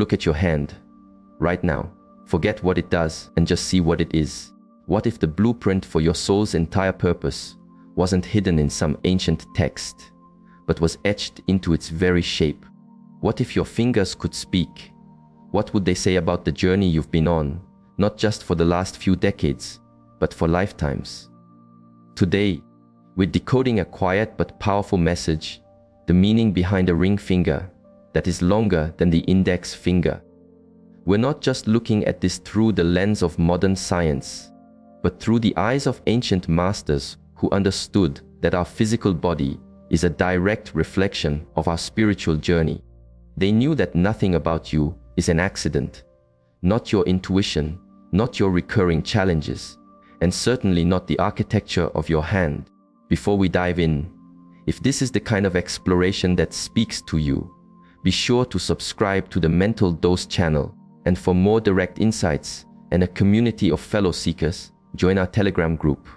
Look at your hand. Right now. Forget what it does and just see what it is. What if the blueprint for your soul's entire purpose wasn't hidden in some ancient text, but was etched into its very shape? What if your fingers could speak? What would they say about the journey you've been on, not just for the last few decades, but for lifetimes? Today, we're decoding a quiet but powerful message, the meaning behind a ring finger that is longer than the index finger. We're not just looking at this through the lens of modern science, but through the eyes of ancient masters who understood that our physical body is a direct reflection of our spiritual journey. They knew that nothing about you is an accident, not your intuition, not your recurring challenges, and certainly not the architecture of your hand. Before we dive in, if this is the kind of exploration that speaks to you, be sure to subscribe to the Mental Dose channel, and for more direct insights and a community of fellow seekers, join our Telegram group.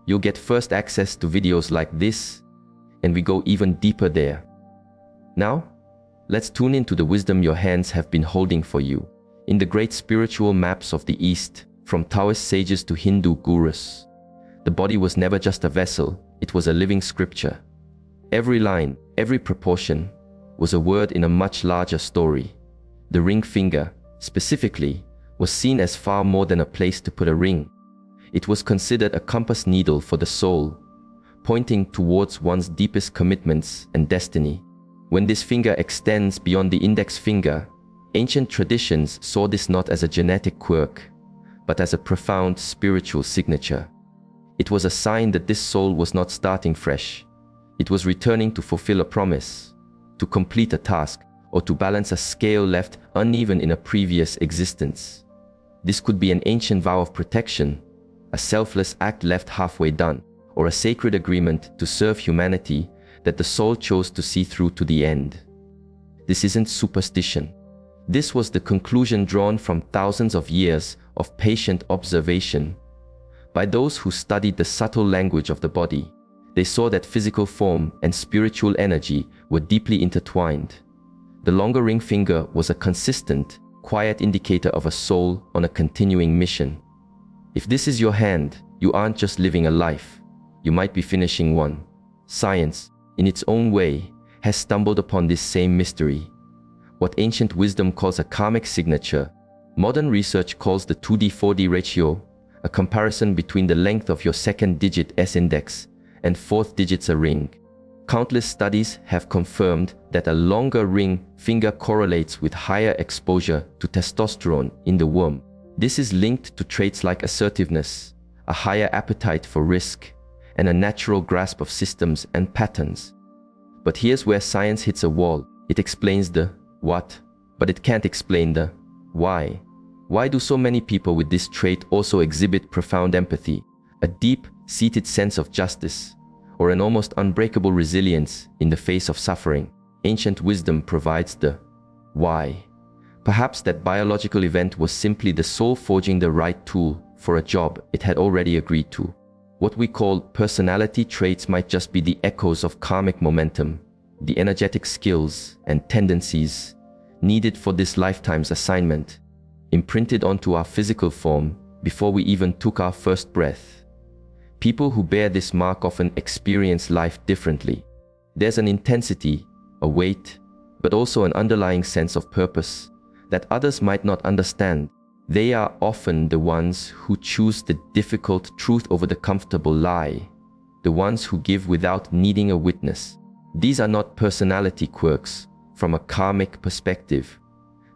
You'll get first access to videos like this, and we go even deeper there. Now, let's tune into the wisdom your hands have been holding for you. In the great spiritual maps of the East, from Taoist sages to Hindu gurus, the body was never just a vessel, it was a living scripture. Every line, every proportion, was a word in a much larger story. The ring finger, specifically, was seen as far more than a place to put a ring. It was considered a compass needle for the soul, pointing towards one's deepest commitments and destiny. When this finger extends beyond the index finger, ancient traditions saw this not as a genetic quirk, but as a profound spiritual signature. It was a sign that this soul was not starting fresh. It was returning to fulfill a promise, to complete a task, or to balance a scale left uneven in a previous existence. This could be an ancient vow of protection, a selfless act left halfway done, or a sacred agreement to serve humanity that the soul chose to see through to the end. This isn't superstition. This was the conclusion drawn from thousands of years of patient observation. By those who studied the subtle language of the body, they saw that physical form and spiritual energy were deeply intertwined. The longer ring finger was a consistent, quiet indicator of a soul on a continuing mission. If this is your hand, you aren't just living a life, you might be finishing one. Science, in its own way, has stumbled upon this same mystery. What ancient wisdom calls a karmic signature, modern research calls the 2D-4D ratio, a comparison between the length of your second digit S-index and fourth digit's a ring. Countless studies have confirmed that a longer ring finger correlates with higher exposure to testosterone in the womb. This is linked to traits like assertiveness, a higher appetite for risk, and a natural grasp of systems and patterns. But here's where science hits a wall. It explains the what, but it can't explain the why. Why do so many people with this trait also exhibit profound empathy, a deep-seated sense of justice, or an almost unbreakable resilience in the face of suffering? Ancient wisdom provides the why. Perhaps that biological event was simply the soul forging the right tool for a job it had already agreed to. What we call personality traits might just be the echoes of karmic momentum, the energetic skills and tendencies needed for this lifetime's assignment, imprinted onto our physical form before we even took our first breath. People who bear this mark often experience life differently. There's an intensity, a weight, but also an underlying sense of purpose that others might not understand. They are often the ones who choose the difficult truth over the comfortable lie, the ones who give without needing a witness. These are not personality quirks from a karmic perspective.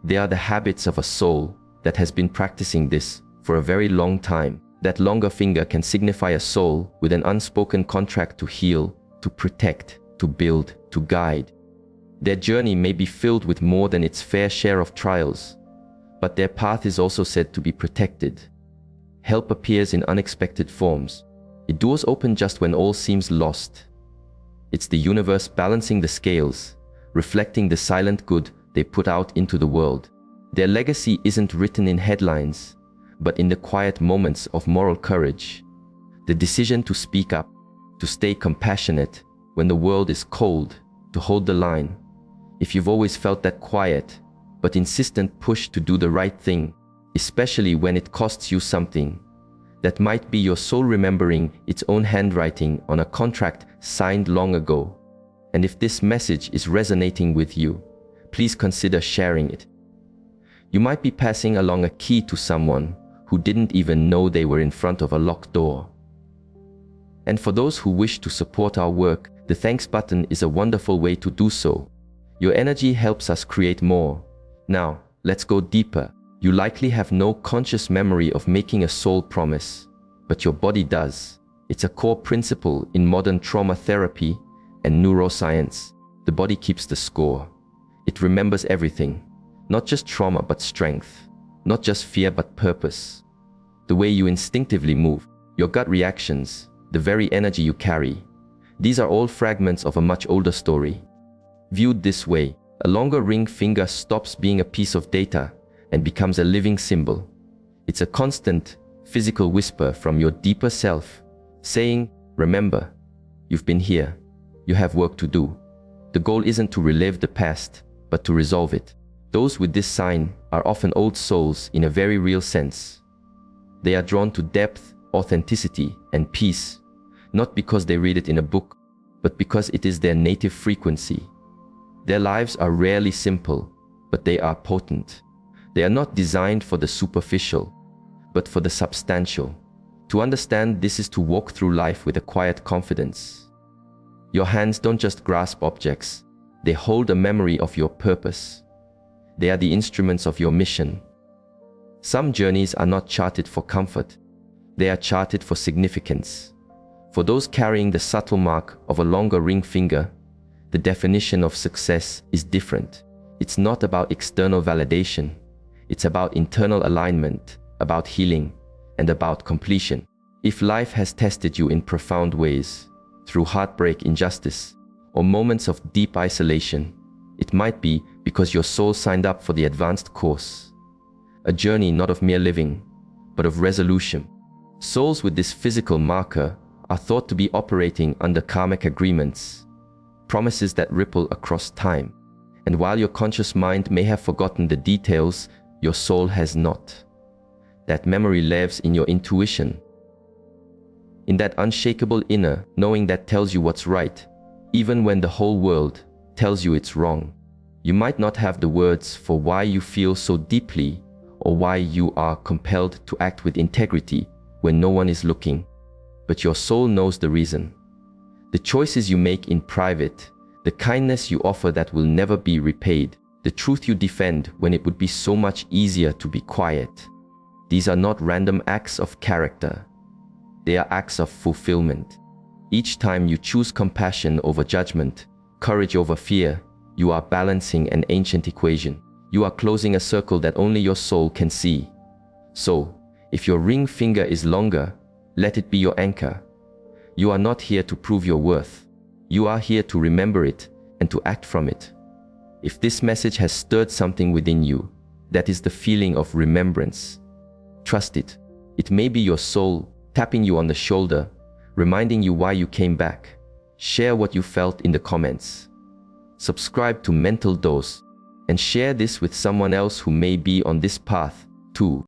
They are the habits of a soul that has been practicing this for a very long time. That longer finger can signify a soul with an unspoken contract to heal, to protect, to build, to guide. Their journey may be filled with more than its fair share of trials, but their path is also said to be protected. Help appears in unexpected forms. Doors open just when all seems lost. It's the universe balancing the scales, reflecting the silent good they put out into the world. Their legacy isn't written in headlines, but in the quiet moments of moral courage. The decision to speak up, to stay compassionate when the world is cold, to hold the line. If you've always felt that quiet, but insistent push to do the right thing, especially when it costs you something. That might be your soul remembering its own handwriting on a contract signed long ago. And if this message is resonating with you, please consider sharing it. You might be passing along a key to someone who didn't even know they were in front of a locked door. And for those who wish to support our work, the thanks button is a wonderful way to do so. Your energy helps us create more. Now, let's go deeper. You likely have no conscious memory of making a soul promise, but your body does. It's a core principle in modern trauma therapy and neuroscience. The body keeps the score. It remembers everything, not just trauma but strength, not just fear but purpose. The way you instinctively move, your gut reactions, the very energy you carry. These are all fragments of a much older story. Viewed this way, a longer ring finger stops being a piece of data and becomes a living symbol. It's a constant, physical whisper from your deeper self, saying, remember, you've been here, you have work to do. The goal isn't to relive the past, but to resolve it. Those with this sign are often old souls in a very real sense. They are drawn to depth, authenticity, and peace, not because they read it in a book, but because it is their native frequency. Their lives are rarely simple, but they are potent. They are not designed for the superficial, but for the substantial. To understand this is to walk through life with a quiet confidence. Your hands don't just grasp objects, they hold a memory of your purpose. They are the instruments of your mission. Some journeys are not charted for comfort, they are charted for significance. For those carrying the subtle mark of a longer ring finger, the definition of success is different. It's not about external validation. It's about internal alignment, about healing, and about completion. If life has tested you in profound ways, through heartbreak, injustice, or moments of deep isolation, it might be because your soul signed up for the advanced course. A journey not of mere living, but of resolution. Souls with this physical marker are thought to be operating under karmic agreements, promises that ripple across time. And while your conscious mind may have forgotten the details, your soul has not. That memory lives in your intuition, in that unshakable inner knowing that tells you what's right, even when the whole world tells you it's wrong. You might not have the words for why you feel so deeply or why you are compelled to act with integrity when no one is looking, but your soul knows the reason. The choices you make in private, the kindness you offer that will never be repaid, the truth you defend when it would be so much easier to be quiet. These are not random acts of character. They are acts of fulfillment. Each time you choose compassion over judgment, courage over fear, you are balancing an ancient equation. You are closing a circle that only your soul can see. So, if your ring finger is longer, let it be your anchor. You are not here to prove your worth. You are here to remember it and to act from it. If this message has stirred something within you, that is the feeling of remembrance. Trust it. It may be your soul tapping you on the shoulder, reminding you why you came back. Share what you felt in the comments. Subscribe to Mental Dose and share this with someone else who may be on this path too.